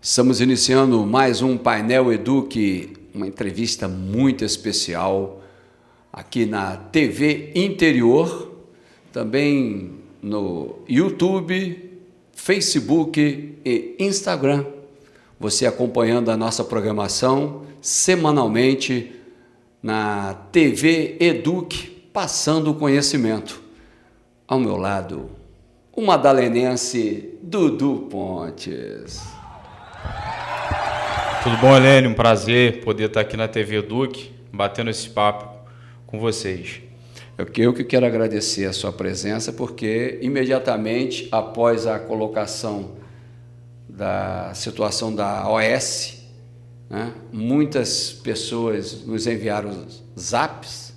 Estamos iniciando mais um Painel Eduque, uma entrevista muito especial aqui na TV Interior, também no YouTube, Facebook e Instagram. Você acompanhando a nossa programação semanalmente na TV Eduque, passando o conhecimento. Ao meu lado, o madalenense Dudu Pontes. Tudo bom, Helênio? Um prazer poder estar aqui na TV Eduque, batendo esse papo com vocês. Eu que quero agradecer a sua presença, porque imediatamente após a colocação da situação da OS, né, muitas pessoas nos enviaram zaps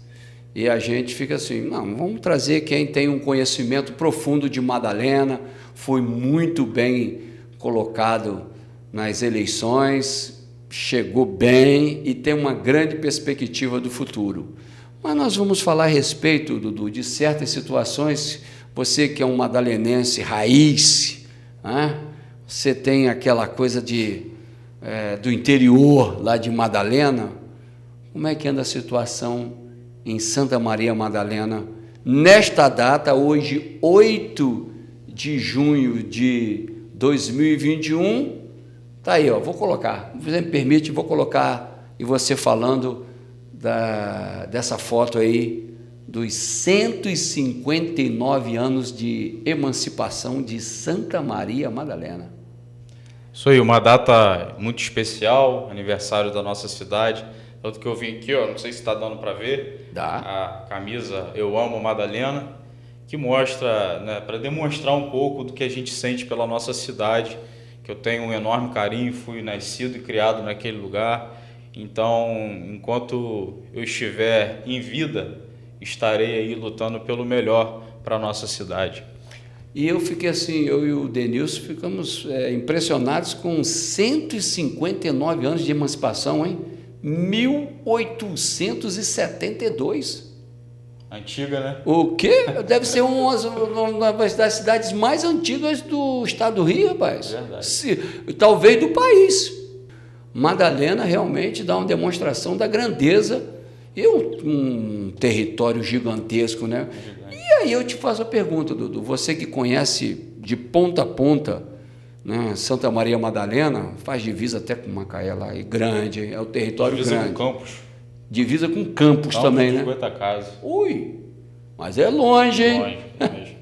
e a gente fica assim, não, vamos trazer quem tem um conhecimento profundo de Madalena, foi muito bem colocado nas eleições, chegou bem e tem uma grande perspectiva do futuro. Mas nós vamos falar a respeito, Dudu, de certas situações. Você que é um madalenense raiz, né? Você tem aquela coisa do interior lá de Madalena. Como é que anda a situação em Santa Maria Madalena nesta data, hoje, 8 de junho de 2021? Tá aí, ó, vou colocar, se você me permite, vou colocar e você falando dessa foto aí dos 159 anos de emancipação de Santa Maria Madalena. Isso aí, uma data muito especial, aniversário da nossa cidade. Tanto que eu vim aqui, ó, não sei se está dando para ver, Dá. a camisa Eu Amo Madalena, que mostra, né, para demonstrar um pouco do que a gente sente pela nossa cidade, que eu tenho um enorme carinho, fui nascido e criado naquele lugar. Então, enquanto eu estiver em vida, estarei aí lutando pelo melhor para a nossa cidade. E eu fiquei assim, eu e o Denilson ficamos impressionados com 159 anos de emancipação, hein? 1872. Antiga, né? O quê? Deve ser uma das cidades mais antigas do estado do Rio, rapaz. Verdade. Talvez do país. Madalena realmente dá uma demonstração da grandeza e um território gigantesco, né? Gigante. E aí eu te faço a pergunta, Dudu, você que conhece de ponta a ponta, né, Santa Maria Madalena, faz divisa até com Macaé lá, e grande, é o território divisa grande. Com Campos. Divisa com Campos também, né? 50 casas. Ui, mas é longe, hein? Longe, mesmo.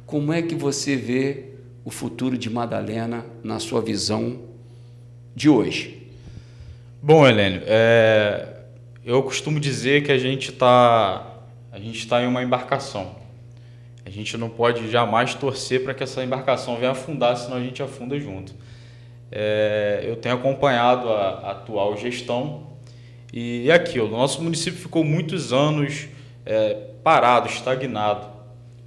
Como é que você vê o futuro de Madalena na sua visão de hoje? Bom, Helênio, eu costumo dizer que a gente tá em uma embarcação. A gente não pode jamais torcer para que essa embarcação venha afundar, senão a gente afunda junto. Eu tenho acompanhado a atual gestão e aquilo, o nosso município ficou muitos anos parado, estagnado.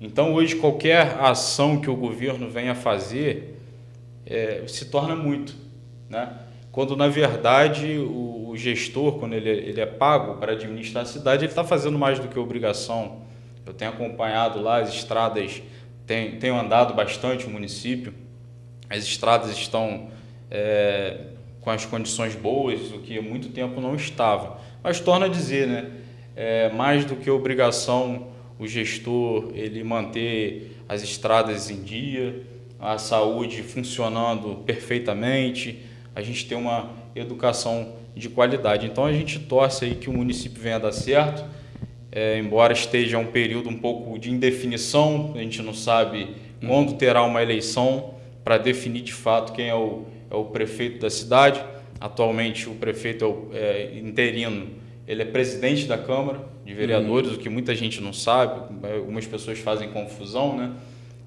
Então, hoje, qualquer ação que o governo venha fazer se torna muito, né? Quando, na verdade, o gestor, quando ele é pago para administrar a cidade, ele está fazendo mais do que obrigação. Eu tenho acompanhado lá as estradas, tenho andado bastante no município, as estradas estão com as condições boas, o que há muito tempo não estava. Mas torna a dizer, né? Mais do que obrigação o gestor ele manter as estradas em dia, a saúde funcionando perfeitamente, a gente ter uma educação de qualidade. Então a gente torce aí que o município venha a dar certo, embora esteja um período um pouco de indefinição, a gente não sabe quando terá uma eleição para definir de fato quem é o prefeito da cidade. Atualmente o prefeito interino, ele é presidente da Câmara de Vereadores, o que muita gente não sabe, algumas pessoas fazem confusão, né?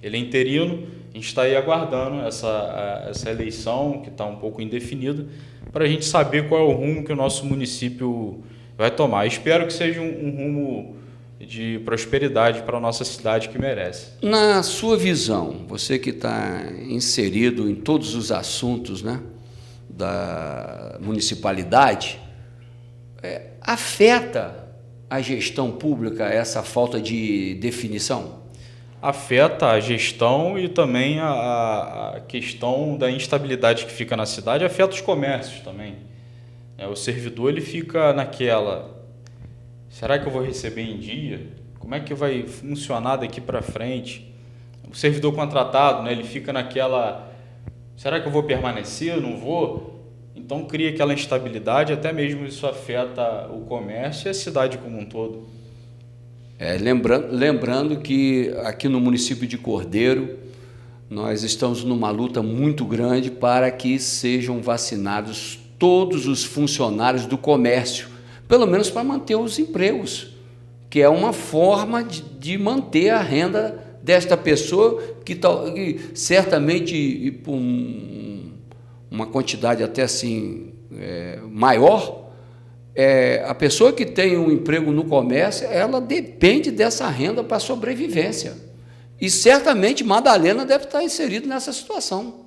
Ele é interino, a gente está aí aguardando essa eleição, que está um pouco indefinida, para a gente saber qual é o rumo que o nosso município vai tomar. Espero que seja um rumo de prosperidade para a nossa cidade que merece. Na sua visão, você que está inserido em todos os assuntos, né, da municipalidade, afeta a gestão pública essa falta de definição? afeta a gestão e também a questão da instabilidade que fica na cidade, afeta os comércios também. O servidor ele fica naquela, será que eu vou receber em dia? Como é que vai funcionar daqui para frente? O servidor contratado, né, ele fica naquela, será que eu vou permanecer? Não vou? Então cria aquela instabilidade, até mesmo isso afeta o comércio e a cidade como um todo. Lembrando que aqui no município de Cordeiro, nós estamos numa luta muito grande para que sejam vacinados todos os funcionários do comércio, pelo menos para manter os empregos, que é uma forma de manter a renda desta pessoa, que certamente, por uma quantidade até assim maior, a pessoa que tem um emprego no comércio, ela depende dessa renda para a sobrevivência. E certamente Madalena deve estar inserido nessa situação.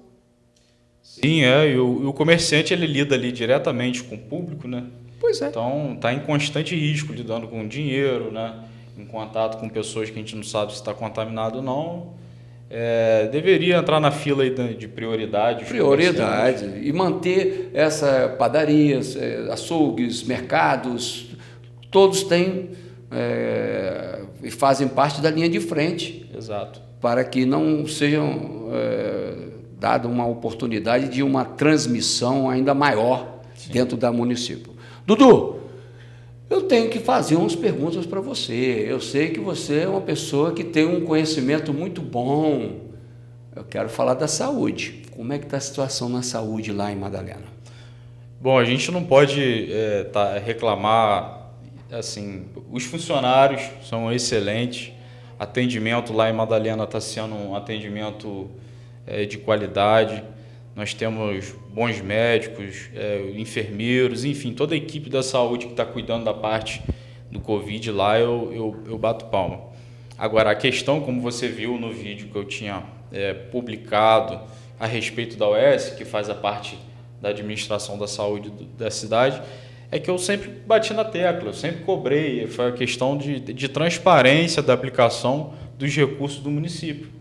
Sim, e o comerciante ele lida ali diretamente com o público, né? Pois é. Então está em constante risco, lidando com dinheiro, né? Em contato com pessoas que a gente não sabe se está contaminado ou não. Deveria entrar na fila aí de prioridade. Prioridade. E manter essa padarias, açougues, mercados, todos têm e fazem parte da linha de frente. Exato. Para que não sejam dada uma oportunidade de uma transmissão ainda maior. Sim. Dentro da município. Dudu, eu tenho que fazer umas perguntas para você. Eu sei que você é uma pessoa que tem um conhecimento muito bom. Eu quero falar da saúde. Como é que está a situação na saúde lá em Madalena? Bom, a gente não pode reclamar, assim, os funcionários são excelentes, atendimento lá em Madalena está sendo um atendimento de qualidade. Nós temos bons médicos, enfermeiros, enfim, toda a equipe da saúde que está cuidando da parte do Covid lá, eu bato palma. Agora, a questão, como você viu no vídeo que eu tinha publicado a respeito da OS, que faz a parte da administração da saúde da cidade, é que eu sempre bati na tecla, eu sempre cobrei, foi a questão de transparência da aplicação dos recursos do município.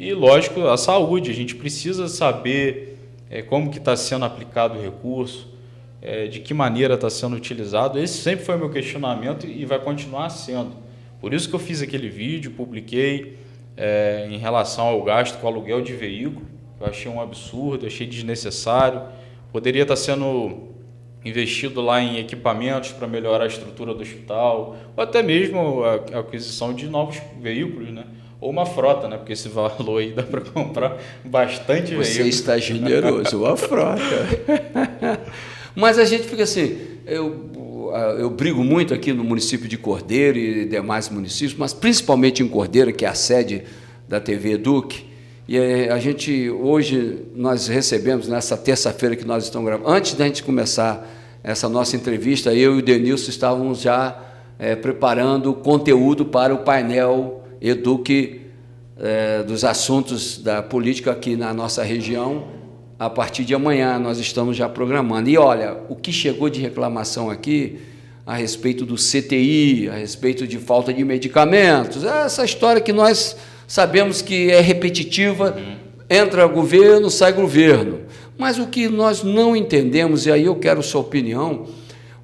E, lógico, a saúde, a gente precisa saber como que está sendo aplicado o recurso, de que maneira está sendo utilizado. Esse sempre foi o meu questionamento e vai continuar sendo. Por isso que eu fiz aquele vídeo, publiquei em relação ao gasto com aluguel de veículo. Eu achei um absurdo, achei desnecessário. Poderia estar sendo investido lá em equipamentos para melhorar a estrutura do hospital, ou até mesmo a aquisição de novos veículos, né? Ou uma frota, né? Porque esse valor aí dá para comprar bastante veículo. Você está generoso, uma frota. Mas a gente fica assim, eu brigo muito aqui no município de Cordeiro e demais municípios, mas principalmente em Cordeiro, que é a sede da TV Eduque. E a gente, hoje, nós recebemos, nessa terça-feira que nós estamos gravando, antes da gente começar essa nossa entrevista, eu e o Denilson estávamos já preparando conteúdo para o painel Eduque dos assuntos da política aqui na nossa região. A partir de amanhã nós estamos já programando. E olha, o que chegou de reclamação aqui a respeito do CTI, a respeito de falta de medicamentos, essa história que nós sabemos que é repetitiva, entra governo, sai governo. Mas o que nós não entendemos, e aí eu quero sua opinião,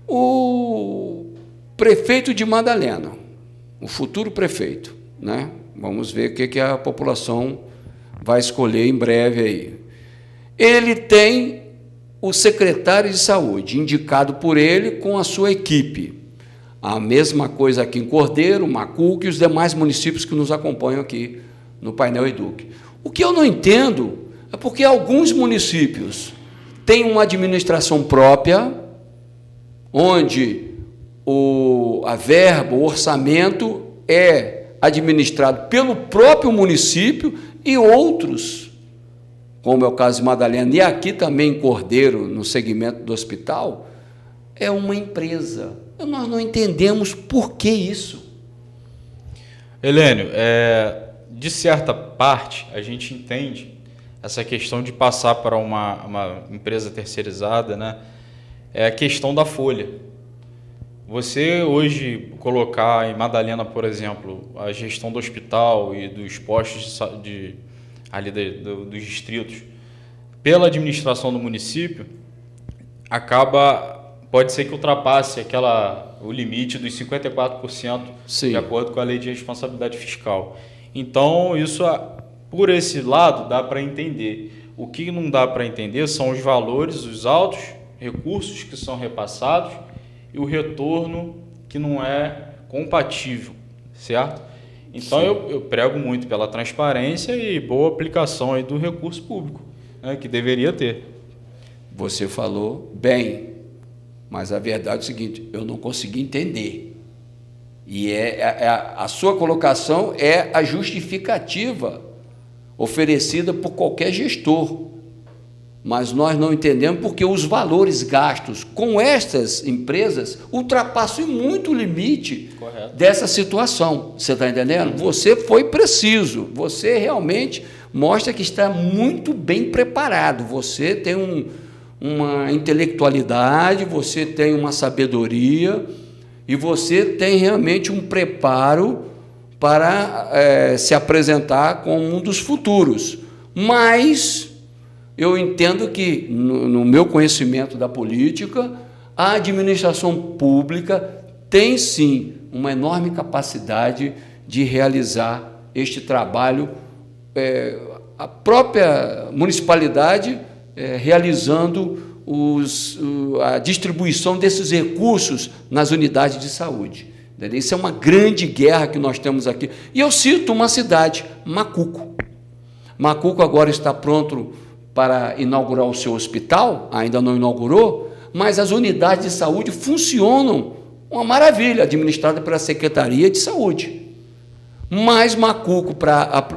o prefeito de Madalena, o futuro prefeito, né? Vamos ver o que a população vai escolher em breve aí. Ele tem o secretário de saúde, indicado por ele com a sua equipe. A mesma coisa aqui em Cordeiro, Macuco e os demais municípios que nos acompanham aqui no painel Eduque. O que eu não entendo é porque alguns municípios têm uma administração própria, onde a verba, o orçamento é administrado pelo próprio município, e outros, como é o caso de Madalena, e aqui também em Cordeiro, no segmento do hospital, é uma empresa. Nós não entendemos por que isso. Helênio, de certa parte, a gente entende essa questão de passar para uma empresa terceirizada, né? É a questão da folha. Você hoje colocar em Madalena, por exemplo, a gestão do hospital e dos postos ali dos distritos pela administração do município, pode ser que ultrapasse o limite dos 54% Sim. de acordo com a lei de responsabilidade fiscal. Então, por esse lado, dá para entender. O que não dá para entender são os valores, os altos recursos que são repassados e o retorno que não é compatível, certo? Então, eu prego muito pela transparência e boa aplicação aí do recurso público, né, que deveria ter. Você falou bem, mas a verdade é o seguinte, eu não consegui entender. E a sua colocação é a justificativa oferecida por qualquer gestor. Mas nós não entendemos porque os valores gastos com estas empresas ultrapassam muito o limite dessa situação. Você está entendendo? Você foi preciso, você realmente mostra que está muito bem preparado, você tem uma intelectualidade, você tem uma sabedoria e você tem realmente um preparo para se apresentar como um dos futuros. Mas eu entendo que, no meu conhecimento da política, a administração pública tem sim uma enorme capacidade de realizar este trabalho, a própria municipalidade realizando a distribuição desses recursos nas unidades de saúde. Isso é uma grande guerra que nós temos aqui. E eu cito uma cidade, Macuco. Macuco agora está pronto para inaugurar o seu hospital, ainda não inaugurou, mas as unidades de saúde funcionam uma maravilha, administrada pela Secretaria de Saúde. Mas Macuco, para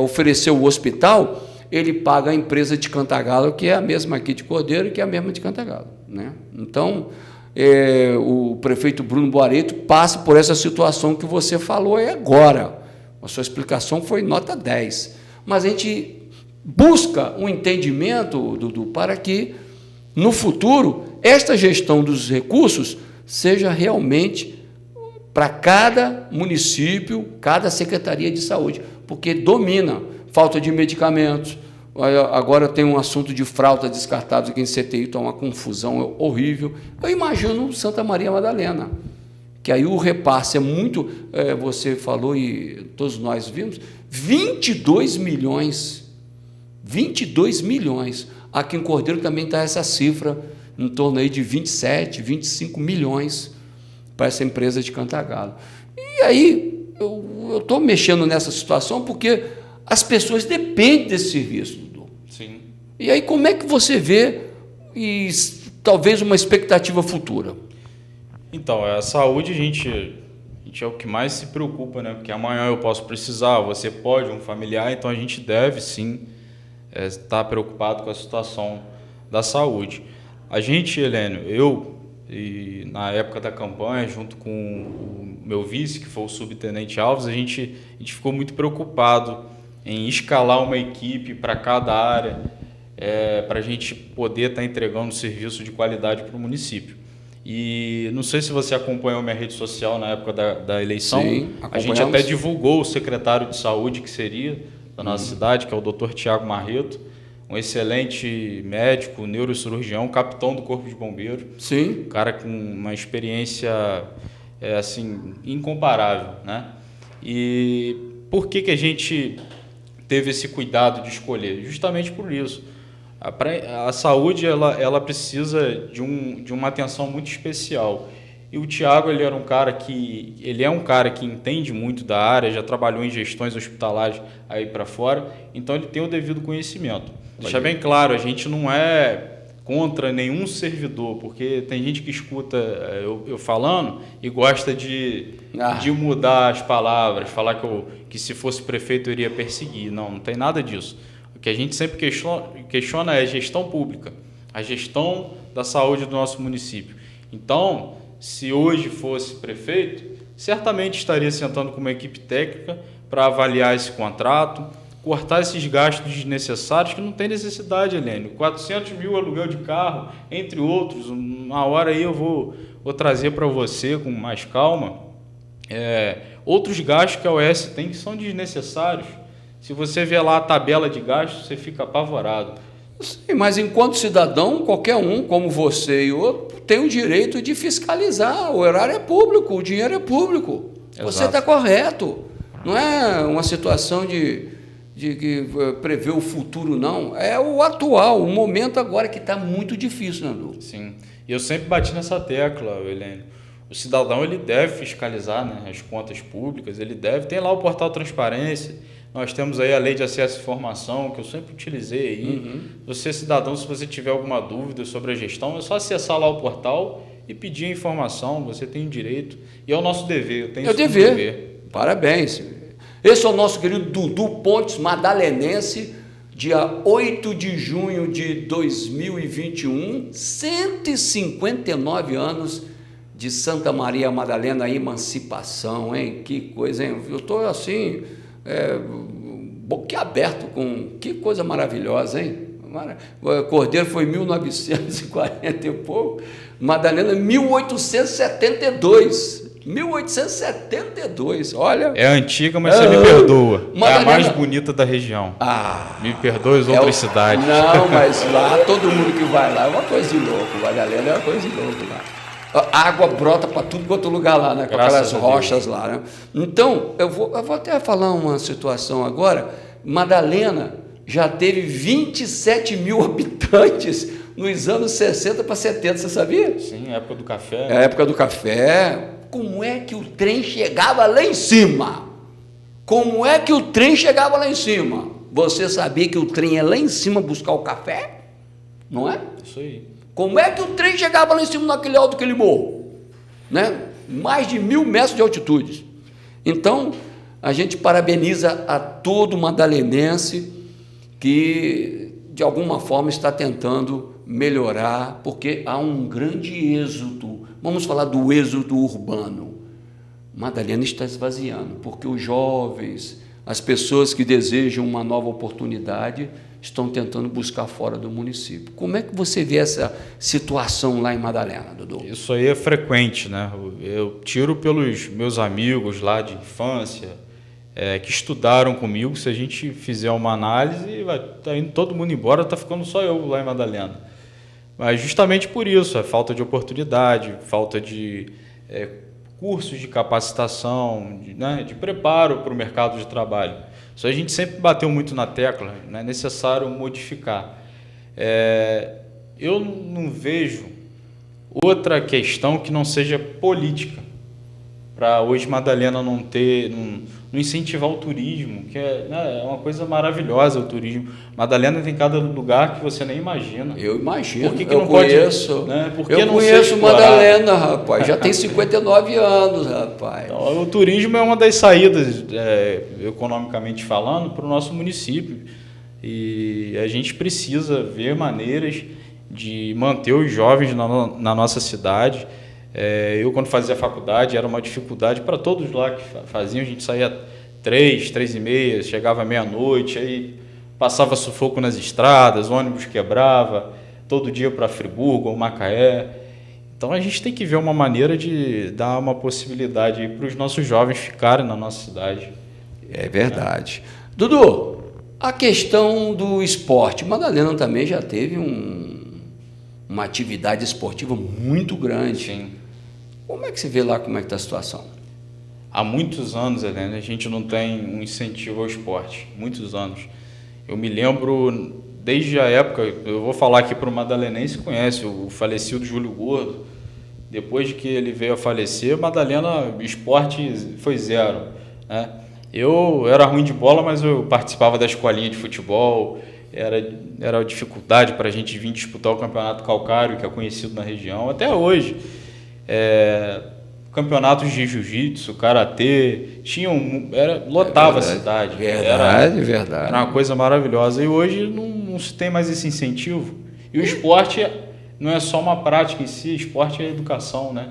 oferecer o hospital, ele paga a empresa de Cantagalo, que é a mesma aqui de Cordeiro, que é a mesma de Cantagalo, né? Então, o prefeito Bruno Boareto passa por essa situação que você falou agora. A sua explicação foi nota 10. Mas a gente busca um entendimento, Dudu, para que, no futuro, esta gestão dos recursos seja realmente para cada município, cada secretaria de saúde, porque domina falta de medicamentos. Agora tem um assunto de fraldas descartadas aqui em CTI, está uma confusão horrível. Eu imagino Santa Maria Madalena, que aí o repasse é muito, você falou e todos nós vimos, 22 milhões. 22 milhões. Aqui em Cordeiro também está essa cifra, em torno aí de 27, 25 milhões para essa empresa de Cantagalo. E aí, eu estou mexendo nessa situação porque as pessoas dependem desse serviço, Dudu. Sim. E aí, como é que você vê talvez uma expectativa futura? Então, a saúde a gente é o que mais se preocupa, né? Porque amanhã eu posso precisar, você pode, um familiar, então a gente deve sim estar preocupado com a situação da saúde. A gente, Helênio, e na época da campanha, junto com o meu vice, que foi o subtenente Alves, a gente ficou muito preocupado em escalar uma equipe para cada área, para a gente poder estar entregando serviço de qualidade para o município. E não sei se você acompanhou minha rede social na época da eleição. Sim, a gente até divulgou o secretário de saúde que seria da nossa cidade, que é o Dr. Tiago Marreto, um excelente médico, neurocirurgião, capitão do Corpo de Bombeiros. Sim. Um cara com uma experiência assim, incomparável, né? E por que a gente teve esse cuidado de escolher? Justamente por isso. A saúde ela precisa de uma atenção muito especial. E o Tiago ele é um cara que entende muito da área, já trabalhou em gestões hospitalares aí para fora, então ele tem o devido conhecimento. Deixar bem claro, a gente não é contra nenhum servidor, porque tem gente que escuta eu falando e gosta de mudar as palavras, falar que se fosse prefeito eu iria perseguir. Não tem nada disso. O que a gente sempre questiona é a gestão pública, a gestão da saúde do nosso município. Então, se hoje fosse prefeito, certamente estaria sentando com uma equipe técnica para avaliar esse contrato, cortar esses gastos desnecessários que não tem necessidade, Helênio. 400 mil aluguel de carro, entre outros. Uma hora aí eu vou vou trazer para você com mais calma outros gastos que a OS tem que são desnecessários. Se você vê lá a tabela de gastos, você fica apavorado. Sim, mas enquanto cidadão, qualquer um, como você e outro, tem o direito de fiscalizar. O horário é público, o dinheiro é público. Exato. Você está correto. Não é uma situação de que prever o futuro, não. É o atual, o momento agora que está muito difícil, Nando. Sim. E eu sempre bati nessa tecla, Helene. O cidadão ele deve fiscalizar, né, as contas públicas, ele deve. Tem lá o portal Transparência. Nós temos aí a Lei de Acesso à Informação, que eu sempre utilizei aí. Você, cidadão, se você tiver alguma dúvida sobre a gestão, é só acessar lá o portal e pedir a informação. Você tem o direito. E é o nosso dever. Eu tenho esse dever. Parabéns. Esse é o nosso querido Dudu Pontes, madalenense, dia 8 de junho de 2021, 159 anos de Santa Maria Madalena, emancipação, hein? Que coisa, hein? Eu estou assim... boquiaberto com que coisa maravilhosa, hein? Cordeiro foi 1940 e pouco, Madalena 1872, olha. É antiga, mas você me perdoa. Madalena... É a mais bonita da região. Me perdoe as outras cidades. Não, mas lá todo mundo que vai lá é uma coisa de louco. Madalena é uma coisa de louco lá. A água brota para tudo quanto lugar lá, né? Com aquelas rochas lá, né? Então, eu vou até falar uma situação agora. Madalena já teve 27 mil habitantes nos anos 60 para 70, você sabia? Sim, época do café. É a época do café. Como é que o trem chegava lá em cima? Como é que o trem chegava lá em cima? Você sabia que o trem é lá em cima buscar o café? Não é? Isso aí. Como é que o trem chegava lá em cima naquele alto, aquele morro? Né? Mais de 1.000 metros de altitude. Então, a gente parabeniza a todo madalenense que, de alguma forma, está tentando melhorar, porque há um grande êxodo. Vamos falar do êxodo urbano. Madalena está esvaziando, porque os jovens, as pessoas que desejam uma nova oportunidade, estão tentando buscar fora do município. Como é que você vê essa situação lá em Madalena, Dudu? Isso aí é frequente, né? Eu tiro pelos meus amigos lá de infância, que estudaram comigo. Se a gente fizer uma análise, vai tá indo todo mundo embora, está ficando só eu lá em Madalena. Mas justamente por isso, a falta de oportunidade, falta de cursos de capacitação, de preparo para o mercado de trabalho. Isso a gente sempre bateu muito na tecla, é necessário modificar. Eu não vejo outra questão que não seja política, para hoje Madalena não incentivar o turismo, que é uma coisa maravilhosa o turismo. Madalena tem cada lugar que você nem imagina. Eu imagino, Por que eu conheço. Eu conheço Madalena, rapaz, já tem 59 anos, rapaz. Então, o turismo é uma das saídas, economicamente falando, para o nosso município. E a gente precisa ver maneiras de manter os jovens na nossa cidade. Eu, quando fazia faculdade, era uma dificuldade para todos lá que faziam. A gente saía 3h30, chegava meia-noite, aí passava sufoco nas estradas, ônibus quebrava, todo dia para Friburgo ou Macaé. Então, a gente tem que ver uma maneira de dar uma possibilidade para os nossos jovens ficarem na nossa cidade. É verdade. Dudu, a questão do esporte. Madalena também já teve uma atividade esportiva muito grande. Sim. Como é que você vê lá como é que está a situação? Há muitos anos, Helene, a gente não tem um incentivo ao esporte. Muitos anos. Eu me lembro, desde a época, eu vou falar aqui para o madalenense que conhece, o falecido Júlio Gordo. Depois de que ele veio a falecer, Madalena, esporte foi zero, né? Eu era ruim de bola, mas eu participava da escolinha de futebol. Era dificuldade para a gente vir disputar o Campeonato Calcário, que é conhecido na região, até hoje. Campeonatos de jiu-jitsu, karatê, lotava a cidade. Verdade. Era uma coisa maravilhosa. E hoje não se tem mais esse incentivo. E o esporte não é só uma prática em si, esporte é educação, né?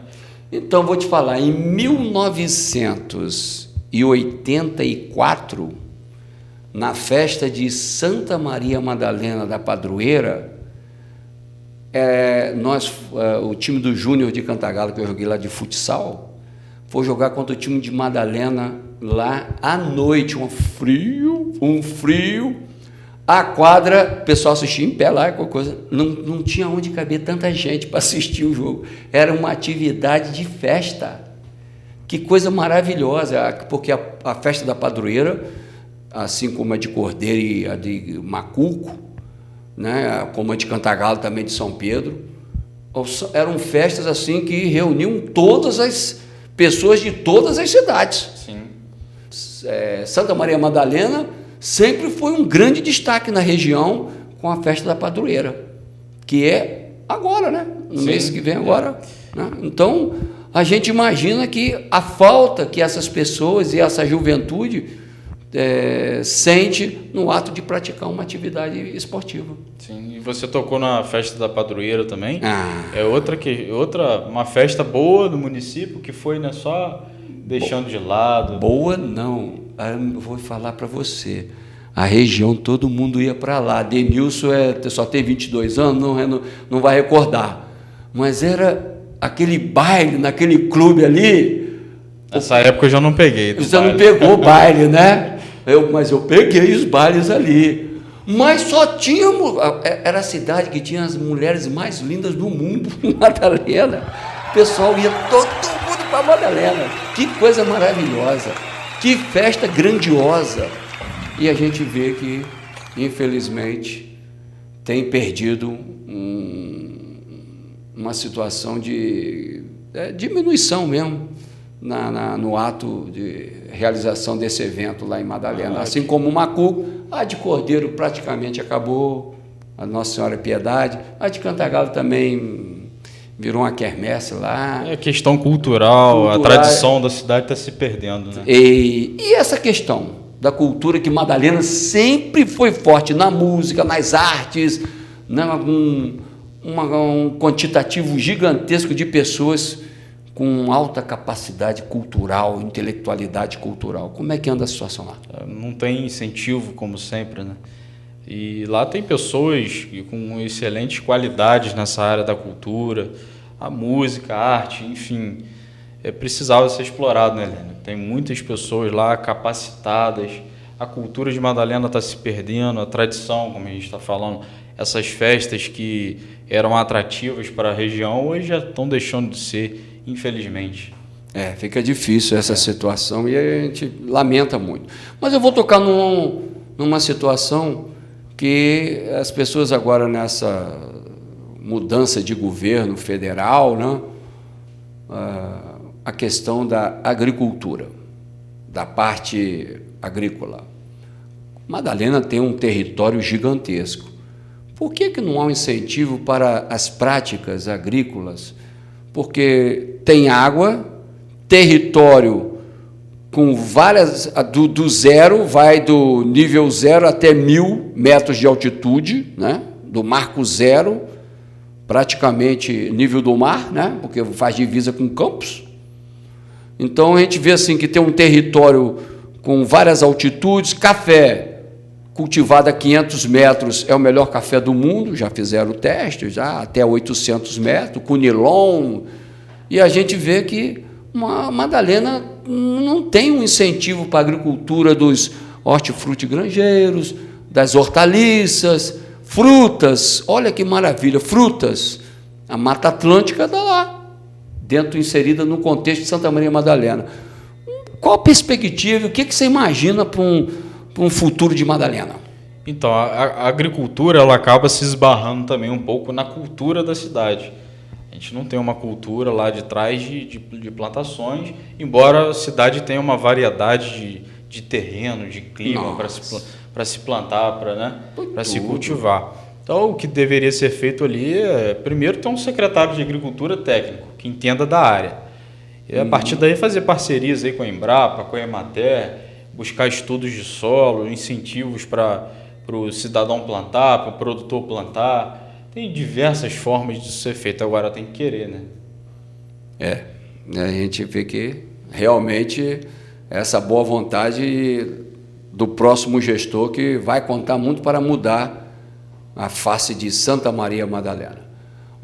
Então, vou te falar, em 1984, na festa de Santa Maria Madalena da Padroeira, o time do Júnior de Cantagalo, que eu joguei lá de futsal, foi jogar contra o time de Madalena lá à noite, um frio. A quadra, o pessoal assistia em pé lá, qualquer coisa, não tinha onde caber tanta gente para assistir o jogo. Era uma atividade de festa. Que coisa maravilhosa, porque a festa da padroeira, assim como a de Cordeiro e a de Macuco, né, como a de Cantagalo também de São Pedro, eram festas assim que reuniam todas as pessoas de todas as cidades. Sim. Santa Maria Madalena sempre foi um grande destaque na região com a festa da padroeira, que é agora, né? No mês que vem agora. Né? Então, a gente imagina que a falta que essas pessoas e essa juventude sente no ato de praticar uma atividade esportiva. Sim, e você tocou na festa da padroeira também. É uma festa boa no município que foi, né, só deixando de lado. Boa não, eu vou falar para você. A região, todo mundo ia para lá. Denilson só tem 22 anos, não vai recordar. Mas era aquele baile, naquele clube ali. Nessa época eu já não peguei. Você não pegou o baile, né? Mas eu peguei os bailes ali. Mas só tínhamos... Era a cidade que tinha as mulheres mais lindas do mundo, Madalena. O pessoal ia todo mundo para Madalena. Que coisa maravilhosa. Que festa grandiosa. E a gente vê que, infelizmente, tem perdido uma situação de diminuição mesmo no ato de realização desse evento lá em Madalena. Assim como o Macuco, a de Cordeiro praticamente acabou, a Nossa Senhora Piedade, a de Cantagalo também virou uma quermesse lá. É questão cultural, a tradição da cidade está se perdendo, né? E essa questão da cultura, que Madalena sempre foi forte na música, nas artes, né, um quantitativo gigantesco de pessoas com alta capacidade cultural, intelectualidade cultural. Como é que anda a situação lá? Não tem incentivo, como sempre, né? E lá tem pessoas com excelentes qualidades nessa área da cultura, a música, a arte, enfim, precisava ser explorado, né, Helena? Tem muitas pessoas lá capacitadas, a cultura de Madalena está se perdendo, a tradição, como a gente está falando, essas festas que eram atrativas para a região, hoje já estão deixando de ser, infelizmente. Fica difícil essa situação e a gente lamenta muito. Mas eu vou tocar numa situação que as pessoas agora, nessa mudança de governo federal, né, a questão da agricultura, da parte agrícola. Madalena tem um território gigantesco. Por que não há um incentivo para as práticas agrícolas? Porque tem água, território com várias... Do zero, vai do nível 0 até 1.000 metros de altitude, né? Do marco zero, praticamente nível do mar, né? Porque faz divisa com Campos. Então, a gente vê assim que tem um território com várias altitudes. Café cultivado a 500 metros é o melhor café do mundo, já fizeram o teste, já até 800 metros, com nilon. E a gente vê que Madalena não tem um incentivo para a agricultura dos hortifrutigranjeiros, das hortaliças, frutas. Olha que maravilha, frutas. A Mata Atlântica está lá, inserida no contexto de Santa Maria Madalena. Qual a perspectiva, o que você imagina para um futuro de Madalena? Então, a agricultura ela acaba se esbarrando também um pouco na cultura da cidade. A gente não tem uma cultura lá de trás de plantações, embora a cidade tenha uma variedade de terreno, de clima para se plantar, para se cultivar. Então, o que deveria ser feito ali é, primeiro, ter um secretário de agricultura técnico, que entenda da área. E, a partir daí, fazer parcerias aí com a Embrapa, com a Emater, buscar estudos de solo, incentivos para o cidadão plantar, para o produtor plantar. Tem diversas formas de ser feito, agora tem que querer, né? A gente vê que realmente essa boa vontade do próximo gestor que vai contar muito para mudar a face de Santa Maria Madalena.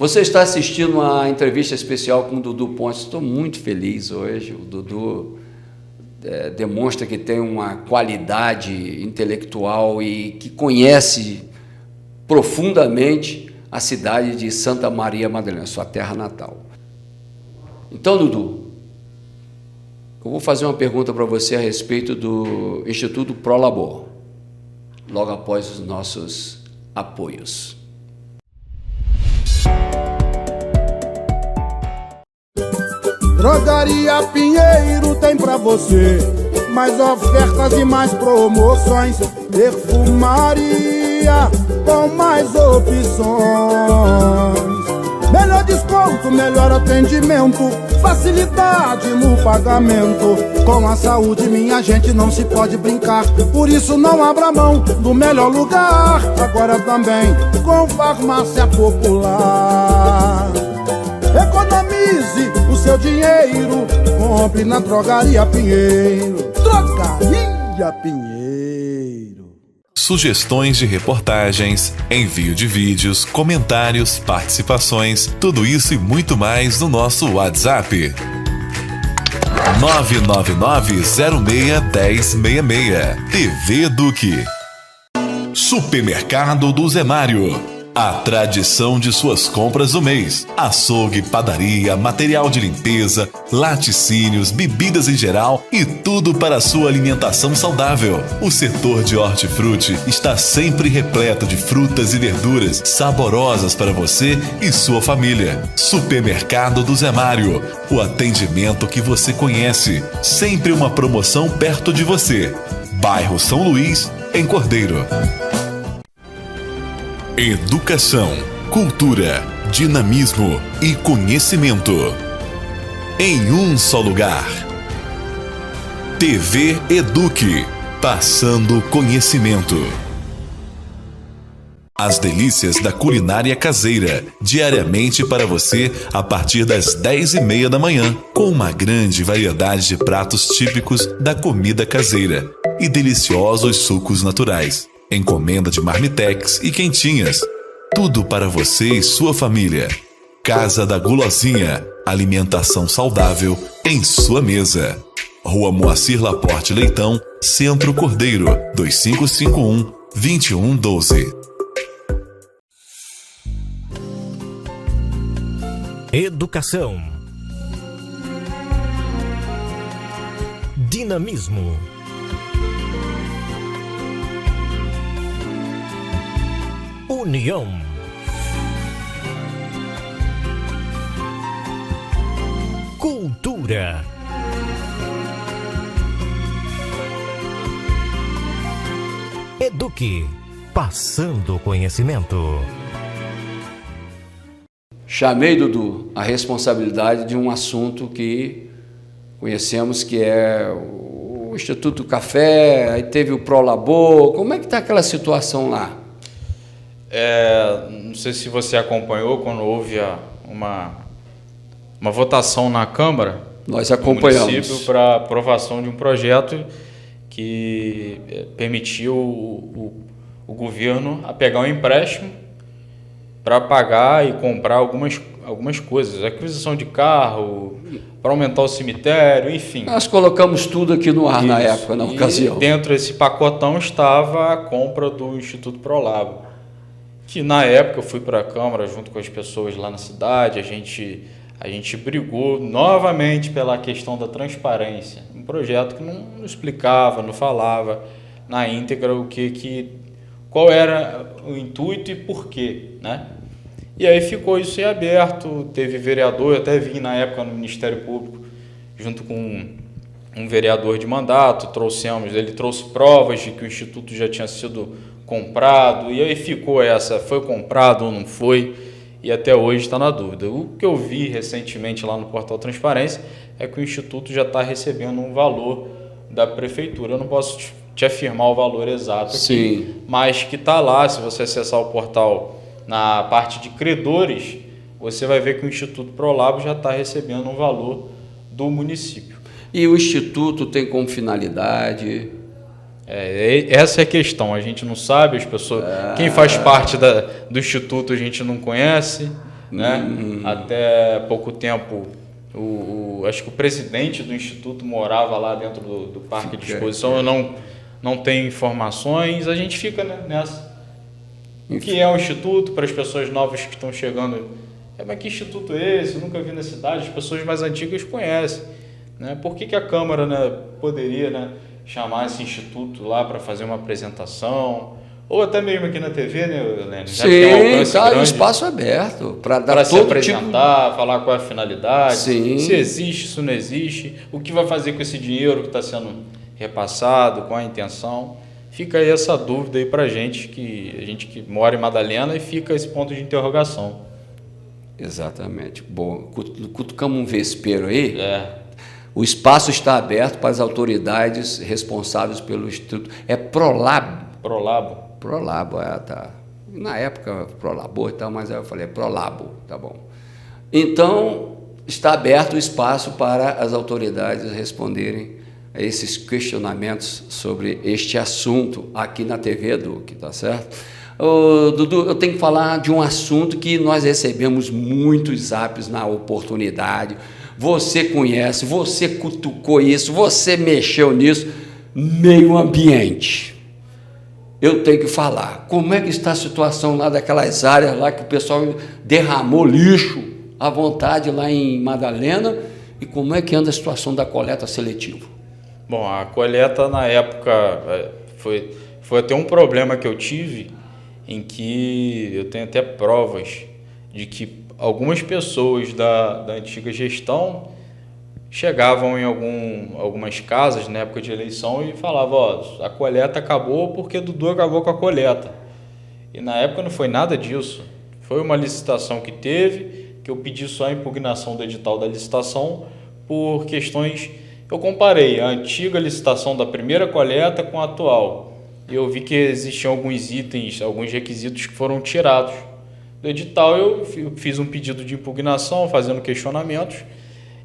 Você está assistindo uma entrevista especial com o Dudu Pontes. Estou muito feliz hoje. O Dudu demonstra que tem uma qualidade intelectual e que conhece profundamente a cidade de Santa Maria Madalena, sua terra natal. Então, Dudu, eu vou fazer uma pergunta para você a respeito do Instituto Prolabor, logo após os nossos apoios. Drogaria Pinheiro tem pra você mais ofertas e mais promoções. Perfumaria com mais opções. Melhor desconto, melhor atendimento, facilidade no pagamento. Com a saúde, minha gente, não se pode brincar. Por isso não abra mão do melhor lugar. Agora também com farmácia popular. Economize o seu dinheiro, compre na Drogaria Pinheiro. Drogaria Pinheiro. Sugestões de reportagens, envio de vídeos, comentários, participações, tudo isso e muito mais no nosso WhatsApp. 999-06-1066. TV Duque. Supermercado do Zé Mário. A tradição de suas compras do mês. Açougue, padaria, material de limpeza, laticínios, bebidas em geral e tudo para a sua alimentação saudável. O setor de hortifruti está sempre repleto de frutas e verduras saborosas para você e sua família. Supermercado do Zé Mário. O atendimento que você conhece. Sempre uma promoção perto de você. Bairro São Luís, em Cordeiro. Educação, cultura, dinamismo e conhecimento. Em um só lugar. TV Eduque, passando conhecimento. As delícias da culinária caseira, diariamente para você a partir das 10h30 da manhã, com uma grande variedade de pratos típicos da comida caseira e deliciosos sucos naturais. Encomenda de marmitex e quentinhas. Tudo para você e sua família. Casa da Gulosinha. Alimentação saudável em sua mesa. Rua Moacir Laporte Leitão, Centro Cordeiro, 2551-2112. Educação. Dinamismo. União. Cultura. Eduque, passando conhecimento. Chamei, Dudu, a responsabilidade de um assunto que conhecemos, que é o Instituto Café, aí teve o Prolabor. Como é que está aquela situação lá? Não sei se você acompanhou quando houve uma votação na Câmara. Nós acompanhamos. Do município para aprovação de um projeto que permitiu o governo a pegar um empréstimo para pagar e comprar algumas coisas, aquisição de carro, para aumentar o cemitério, enfim. Nós colocamos tudo aqui no ar na época, na ocasião. Dentro desse pacotão estava a compra do Instituto Prolabor, que na época eu fui para a Câmara junto com as pessoas lá na cidade, a gente brigou novamente pela questão da transparência, um projeto que não explicava, não falava na íntegra qual era o intuito e porquê, né? E aí ficou isso em aberto, teve vereador, eu até vim na época no Ministério Público, junto com um vereador de mandato, ele trouxe provas de que o Instituto já tinha sido comprado, e aí ficou foi comprado ou não foi, e até hoje está na dúvida. O que eu vi recentemente lá no Portal Transparência é que o Instituto já está recebendo um valor da Prefeitura. Eu não posso te afirmar o valor exato aqui, mas que está lá. Se você acessar o portal na parte de credores, você vai ver que o Instituto Prolabor já está recebendo um valor do município. E o Instituto tem como finalidade... Essa é a questão, a gente não sabe, as pessoas, quem faz parte do Instituto a gente não conhece, né? Até pouco tempo, acho que o presidente do Instituto morava lá dentro do parque de exposição. Eu não tenho informações, a gente fica, né, nessa. O que é o Instituto para as pessoas novas que estão chegando? Mas que Instituto é esse? Eu nunca vi na cidade, as pessoas mais antigas conhecem. Né? Por que a Câmara, né, poderia, né, chamar esse Instituto lá para fazer uma apresentação? Ou até mesmo aqui na TV, né, Helênio? Sim, está um espaço aberto para dar se apresentar, falar qual é a finalidade, Sim. Se existe, se não existe, o que vai fazer com esse dinheiro que está sendo repassado, qual a intenção. Fica aí essa dúvida aí para a gente que mora em Madalena e fica esse ponto de interrogação. Exatamente. Bom, cutucamos um vespeiro aí. O espaço está aberto para as autoridades responsáveis pelo Instituto. É Prolabo. Prolabo, tá. Na época, Prolabor e tal, mas aí eu falei Prolabo, tá bom. Então, está aberto o espaço para as autoridades responderem a esses questionamentos sobre este assunto aqui na TV Eduque, tá certo? Dudu, eu tenho que falar de um assunto que nós recebemos muitos zaps na oportunidade. Você conhece, você cutucou isso, você mexeu nisso. Meio ambiente. Eu tenho que falar. Como é que está a situação lá daquelas áreas lá que o pessoal derramou lixo à vontade lá em Madalena? E como é que anda a situação da coleta seletiva? Bom, a coleta na época foi até um problema que eu tive, em que eu tenho até provas de que algumas pessoas da antiga gestão chegavam em algumas casas na época de eleição e falavam, a coleta acabou porque Dudu acabou com a coleta. E na época não foi nada disso. Foi uma licitação que teve, que eu pedi só a impugnação do edital da licitação por questões... Eu comparei a antiga licitação da primeira coleta com a atual. E eu vi que existiam alguns itens, alguns requisitos que foram tirados do edital. Eu fiz um pedido de impugnação, fazendo questionamentos.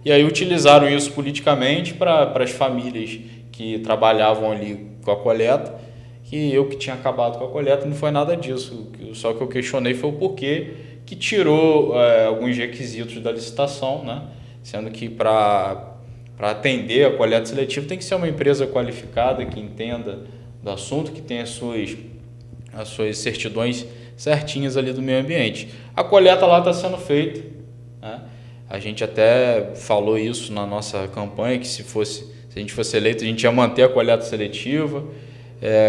E aí utilizaram isso politicamente para as famílias que trabalhavam ali com a coleta, que eu que tinha acabado com a coleta, não foi nada disso. Só que eu questionei foi o porquê que tirou alguns requisitos da licitação, né? Sendo que para atender a coleta seletiva tem que ser uma empresa qualificada, que entenda do assunto, que tenha as suas certidões certinhas ali do meio ambiente. A coleta lá está sendo feita, né? A gente até falou isso na nossa campanha, que se a gente fosse eleito, a gente ia manter a coleta seletiva.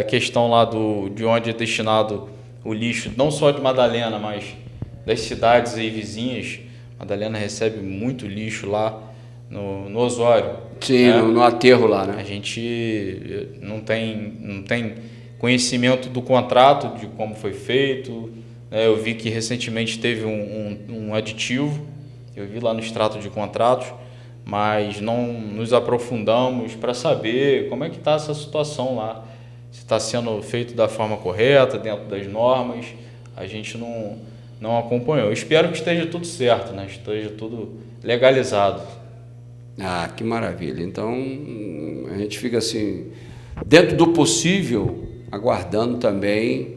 A questão lá de onde é destinado o lixo, não só de Madalena, mas das cidades aí vizinhas. Madalena recebe muito lixo lá no Osório. Sim, né? no aterro lá, né? A gente não tem conhecimento do contrato, de como foi feito. Eu vi que recentemente teve um aditivo. Eu vi lá no extrato de contratos, mas não nos aprofundamos para saber como é que está essa situação lá. Se está sendo feito da forma correta, dentro das normas, a gente não acompanhou. Eu espero que esteja tudo certo, né? Esteja tudo legalizado. Ah, que maravilha. Então, a gente fica assim, dentro do possível, aguardando também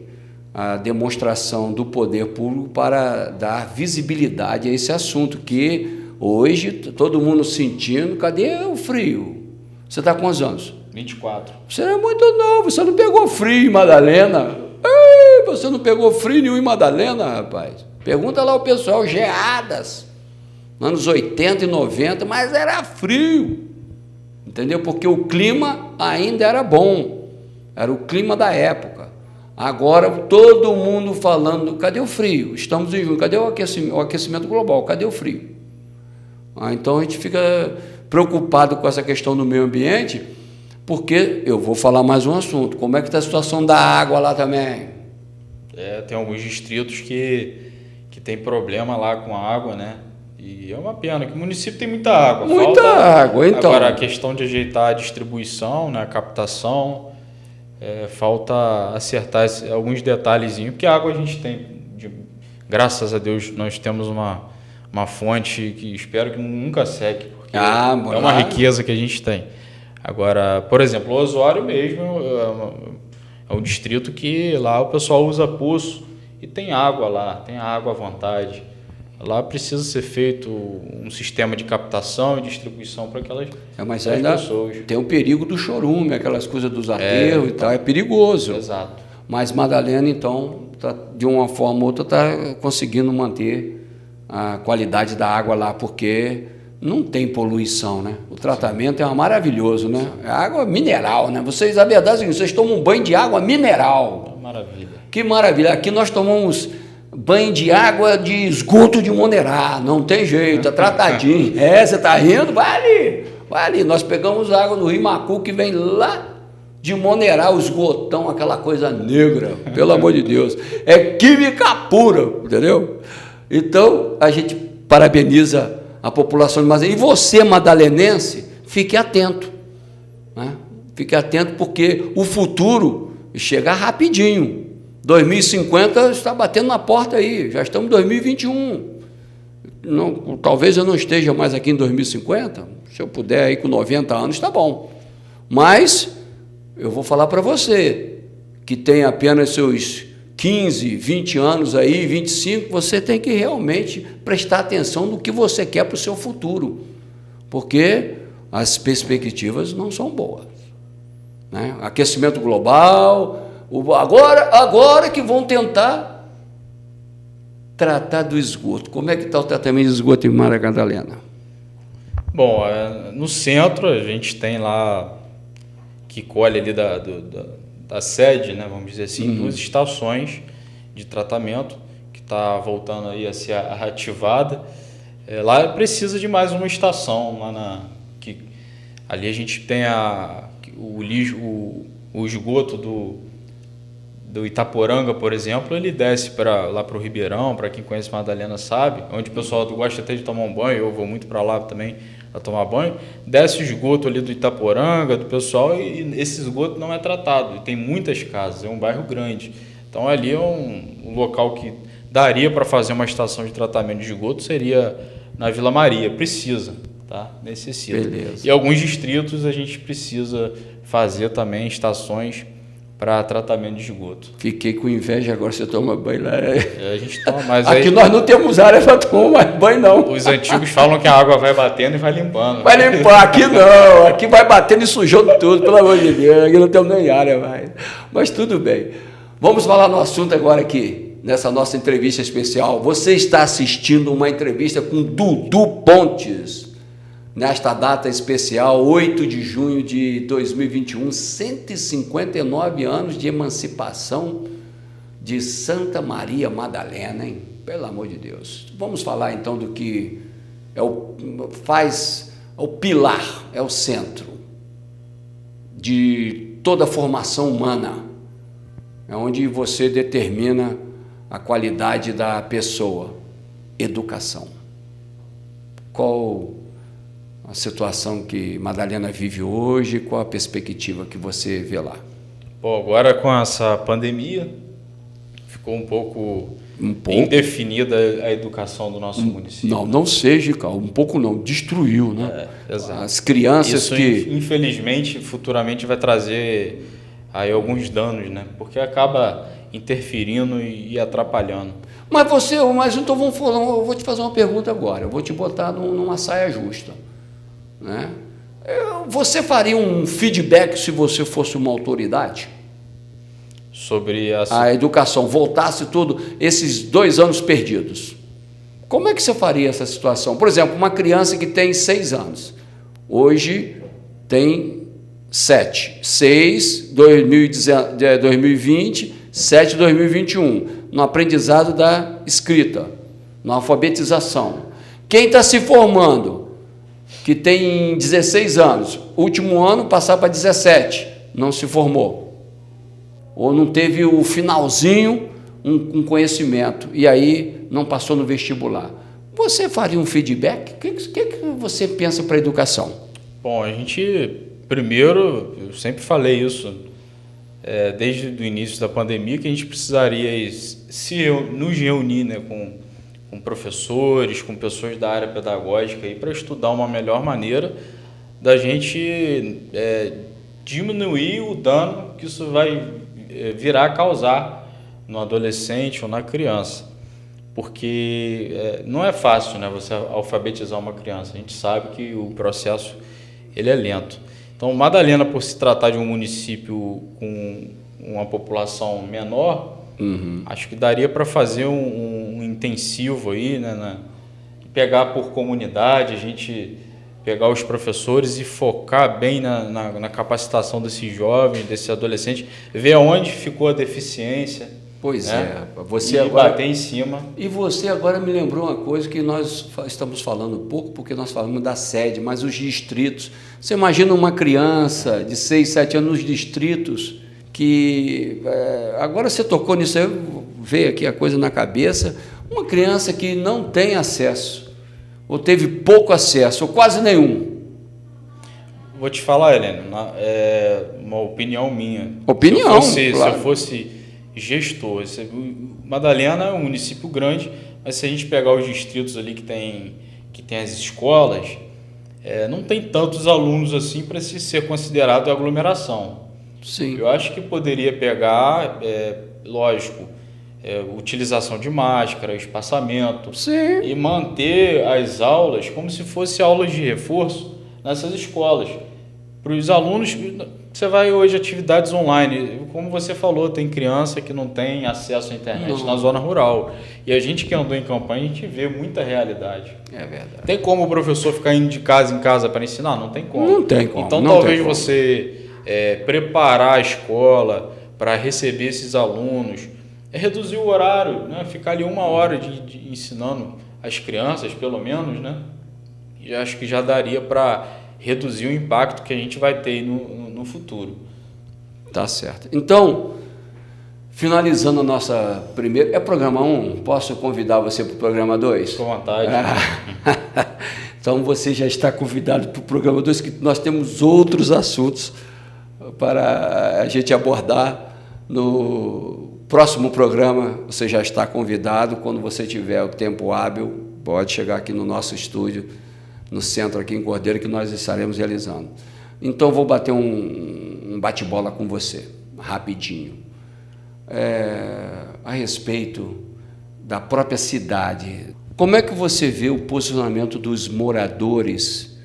a demonstração do poder público para dar visibilidade a esse assunto, que hoje todo mundo sentindo, cadê o frio? Você está com quantos anos? 24. Você é muito novo, você não pegou frio em Madalena. Ei, você não pegou frio nenhum em Madalena, rapaz. Pergunta lá o pessoal, geadas, anos 80 e 90, mas era frio, entendeu? Porque o clima ainda era bom, era o clima da época. Agora, todo mundo falando, cadê o frio? Estamos em junho, cadê o aquecimento global? Cadê o frio? Então, a gente fica preocupado com essa questão do meio ambiente, porque eu vou falar mais um assunto. Como é que está a situação da água lá também? Tem alguns distritos que tem problema lá com a água, né? E é uma pena, que o município tem muita água. Muita água, então. Agora, a questão de ajeitar a distribuição, né, a captação... falta acertar alguns detalhezinhos, porque a água a gente tem, graças a Deus, nós temos uma fonte que espero que nunca seque, porque é uma riqueza que a gente tem. Agora, por exemplo, o Osório mesmo é um distrito que lá o pessoal usa poço e tem água lá, tem água à vontade. Lá precisa ser feito um sistema de captação e distribuição para aquelas Mas ainda pessoas. tem o perigo do chorume, aquelas coisas dos aterros e tal, é perigoso. Exato. Mas Madalena, então, de uma forma ou outra, está conseguindo manter a qualidade da água lá, porque não tem poluição, né? O tratamento é maravilhoso, né? É água mineral, né? Vocês, a verdade é o seguinte, vocês tomam um banho de água mineral. Maravilha. Que maravilha. Aqui nós tomamos banho de água de esgoto de Monerá, não tem jeito, é tratadinho. Você está rindo? Vai ali. Nós pegamos água do Rio Macu, que vem lá de Monerá, o esgotão, aquela coisa negra, pelo amor de Deus. É química pura, entendeu? Então, a gente parabeniza a população de Madalena. E você, madalenense, fique atento. Né? Fique atento, porque o futuro chega rapidinho. 2050 está batendo na porta aí, já estamos em 2021. Não, talvez eu não esteja mais aqui em 2050, se eu puder aí com 90 anos, está bom. Mas eu vou falar para você, que tem apenas seus 15, 20 anos aí, 25, você tem que realmente prestar atenção no que você quer para o seu futuro, porque as perspectivas não são boas. Né? Aquecimento global... Agora que vão tentar tratar do esgoto. Como é que está o tratamento de esgoto em Madalena? Bom, no centro a gente tem lá, que colhe ali da sede, né, vamos dizer assim, 2 estações de tratamento, que está voltando aí a ser ativada. Lá precisa de mais uma estação, ali a gente tem o esgoto do Itaporanga, por exemplo, ele desce lá para o Ribeirão, para quem conhece Madalena sabe, onde o pessoal gosta até de tomar um banho, eu vou muito para lá também para tomar banho, desce o esgoto ali do Itaporanga, do pessoal, e esse esgoto não é tratado, e tem muitas casas, é um bairro grande, então ali é um local que daria para fazer uma estação de tratamento de esgoto, seria na Vila Maria, precisa, tá? Necessita. Beleza. E alguns distritos a gente precisa fazer também estações para tratamento de esgoto. Fiquei com inveja agora, você toma banho lá. A gente toma, mas aqui aí, nós não temos área para tomar mais banho, não. Os antigos falam que a água vai batendo e vai limpando. Vai limpar, aqui não. Aqui vai batendo e sujando tudo, pelo amor de Deus. Aqui não temos nem área mais. Mas tudo bem. Vamos falar no assunto agora aqui, nessa nossa entrevista especial. Você está assistindo uma entrevista com Dudu Pontes. Nesta data especial, 8 de junho de 2021, 159 anos de emancipação de Santa Maria Madalena, hein? Pelo amor de Deus. Vamos falar então do que é o pilar, é o centro de toda a formação humana. É onde você determina a qualidade da pessoa. Educação. Qual a situação que Madalena vive hoje, qual a perspectiva que você vê lá? Bom, agora com essa pandemia, ficou um pouco indefinida a educação do nosso município. Não seja, cara, um pouco não, destruiu, né? Exato. As crianças isso, que... infelizmente, futuramente vai trazer aí alguns danos, né? Porque acaba interferindo e atrapalhando. Mas então vamos falar, eu vou te fazer uma pergunta agora, eu vou te botar numa saia justa. Né? Você faria um feedback se você fosse uma autoridade? Sobre a educação, voltasse tudo, esses 2 anos perdidos. Como é que você faria essa situação? Por exemplo, uma criança que tem 6 anos, hoje tem 7, 6, 2020, 7, 2021, no aprendizado da escrita, na alfabetização. Quem está se formando, que tem 16 anos, último ano passar para 17, não se formou, ou não teve o finalzinho, um conhecimento, e aí não passou no vestibular. Você faria um feedback? O que você pensa para a educação? Bom, a gente, primeiro, eu sempre falei isso, desde o início da pandemia, que a gente precisaria nos reunir, né, com professores, com pessoas da área pedagógica, para estudar uma melhor maneira da gente diminuir o dano que isso vai virar a causar no adolescente ou na criança. porque não é fácil, né, você alfabetizar uma criança. A gente sabe que o processo ele é lento. Então, Madalena, por se tratar de um município com uma população menor, acho que daria para fazer um intensivo aí, né, pegar por comunidade, a gente pegar os professores e focar bem na capacitação desses jovens, desses adolescentes, ver onde ficou a deficiência. Pois né? Você e agora bater em cima. E você agora me lembrou uma coisa que nós estamos falando pouco, porque nós falamos da sede, mas os distritos. Você imagina uma criança de 6, 7 anos nos distritos, que agora você tocou nisso aí, veio aqui a coisa na cabeça, uma criança que não tem acesso, ou teve pouco acesso, ou quase nenhum. Vou te falar, Heleno, uma opinião minha. Opinião, se eu claro. fosse gestor, Madalena é um município grande, mas se a gente pegar os distritos ali que tem as escolas, não tem tantos alunos assim para ser considerado aglomeração. Sim. Eu acho que poderia pegar, lógico, utilização de máscara, espaçamento. Sim. E manter as aulas como se fossem aulas de reforço nessas escolas. Para os alunos, você vai hoje atividades online, como você falou, tem criança que não tem acesso à internet na zona rural. E a gente que andou em campanha, a gente vê muita realidade. É verdade. Tem como o professor ficar indo de casa em casa para ensinar? Não tem como. Não tem como. Então, não talvez tem como. você preparar a escola para receber esses alunos, reduzir o horário, né? Ficar ali 1 hora de ensinando as crianças, pelo menos, né? E acho que já daria para reduzir o impacto que a gente vai ter no futuro. Tá certo. Então, finalizando a nossa primeira... É programa 1? Posso convidar você para o programa 2? Com vontade. Então, você já está convidado para o programa 2, que nós temos outros assuntos para a gente abordar no próximo programa. Você já está convidado. Quando você tiver o tempo hábil, pode chegar aqui no nosso estúdio, no centro aqui em Cordeiro, que nós estaremos realizando. Então, vou bater um bate-bola com você, rapidinho, a respeito da própria cidade. Como é que você vê o posicionamento dos moradores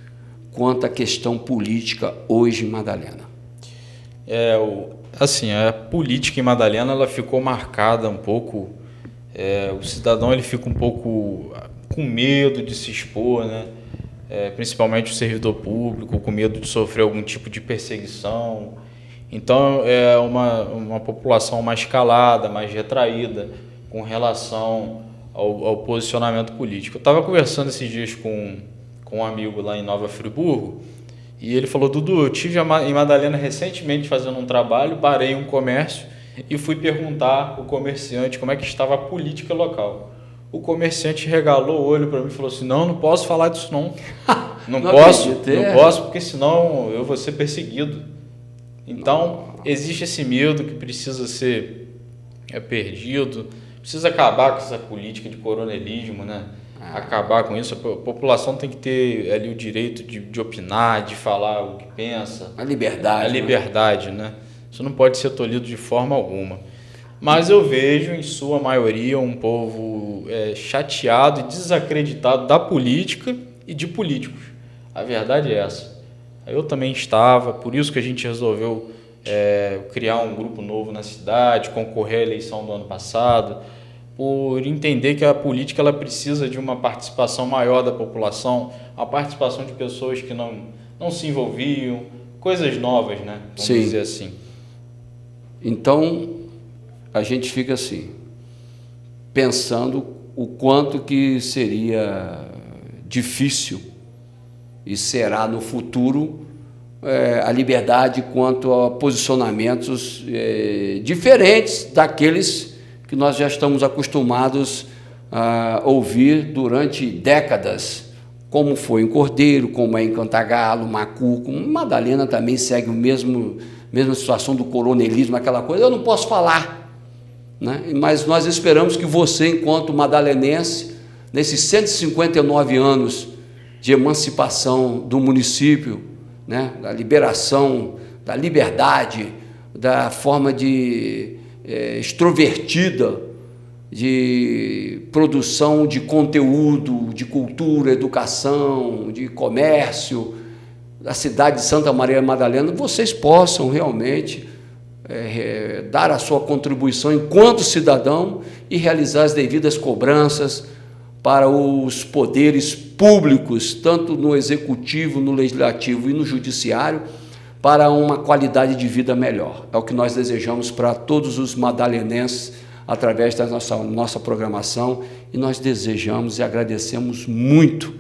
quanto à questão política hoje em Madalena? Assim, a política em Madalena ela ficou marcada um pouco, o cidadão ele fica um pouco com medo de se expor, né? Principalmente o servidor público, com medo de sofrer algum tipo de perseguição. Então, é uma população mais calada, mais retraída com relação ao posicionamento político. Eu estava conversando esses dias com um amigo lá em Nova Friburgo, e ele falou: Dudu, eu estive em Madalena recentemente fazendo um trabalho, parei um comércio e fui perguntar ao comerciante como é que estava a política local. O comerciante regalou o olho para mim e falou assim: não posso falar disso não. Não posso, porque senão eu vou ser perseguido. Então, existe esse medo que precisa ser perdido, precisa acabar com essa política de coronelismo, né? Acabar com isso. A população tem que ter ali o direito de opinar, de falar o que pensa. A liberdade. A liberdade, né? Isso não pode ser tolhido de forma alguma. Mas eu vejo, em sua maioria, um povo chateado e desacreditado da política e de políticos. A verdade é essa. Eu também estava, por isso que a gente resolveu criar um grupo novo na cidade, concorrer à eleição do ano passado, por entender que a política ela precisa de uma participação maior da população, a participação de pessoas que não se envolviam, coisas novas, né? Vamos dizer assim. Então, a gente fica assim, pensando o quanto que seria difícil e será no futuro a liberdade quanto a posicionamentos diferentes daqueles que nós já estamos acostumados a ouvir durante décadas, como foi em Cordeiro, como é em Cantagalo, Macuco. Madalena também segue mesma situação do coronelismo, aquela coisa. Eu não posso falar, né? Mas nós esperamos que você, enquanto madalenense, nesses 159 anos de emancipação do município, né, da liberação, da liberdade, da forma extrovertida de produção de conteúdo, de cultura, educação, de comércio da cidade de Santa Maria Madalena, vocês possam realmente dar a sua contribuição enquanto cidadão e realizar as devidas cobranças para os poderes públicos, tanto no executivo, no legislativo e no judiciário, para uma qualidade de vida melhor. É o que nós desejamos para todos os madalenenses através da nossa programação, e nós desejamos e agradecemos muito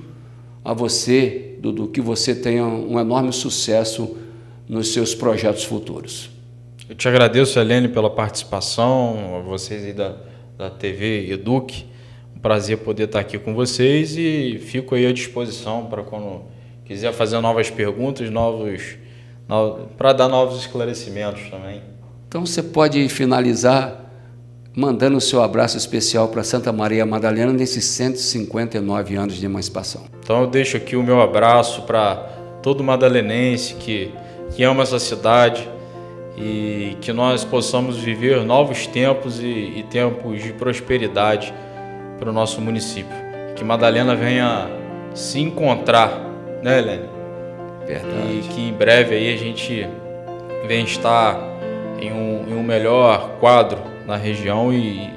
a você, Dudu, que você tenha um enorme sucesso nos seus projetos futuros. Eu te agradeço, Helene, pela participação, a vocês aí da TV Eduque. Um prazer poder estar aqui com vocês e fico aí à disposição para quando quiser fazer novas perguntas, para dar novos esclarecimentos também. Então você pode finalizar mandando o seu abraço especial para Santa Maria Madalena nesses 159 anos de emancipação. Então eu deixo aqui o meu abraço para todo madalenense que ama essa cidade, e que nós possamos viver novos tempos e tempos de prosperidade para o nosso município. Que Madalena venha se encontrar, né, Helene? Verdade. E que em breve aí a gente venha estar em um melhor quadro na região e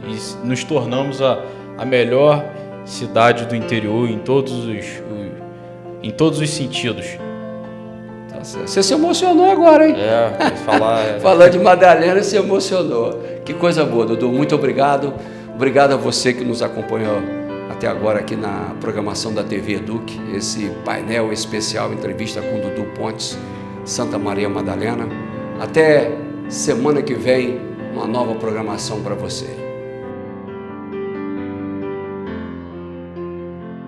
nos tornamos a melhor cidade do interior em todos os sentidos. Você se emocionou agora, hein? Falando de Madalena, se emocionou. Que coisa boa, Dudu. Muito obrigado. Obrigado a você que nos acompanhou até agora aqui na programação da TV Eduque, esse painel especial, entrevista com Dudu Pontes, Santa Maria Madalena. Até semana que vem, uma nova programação para você.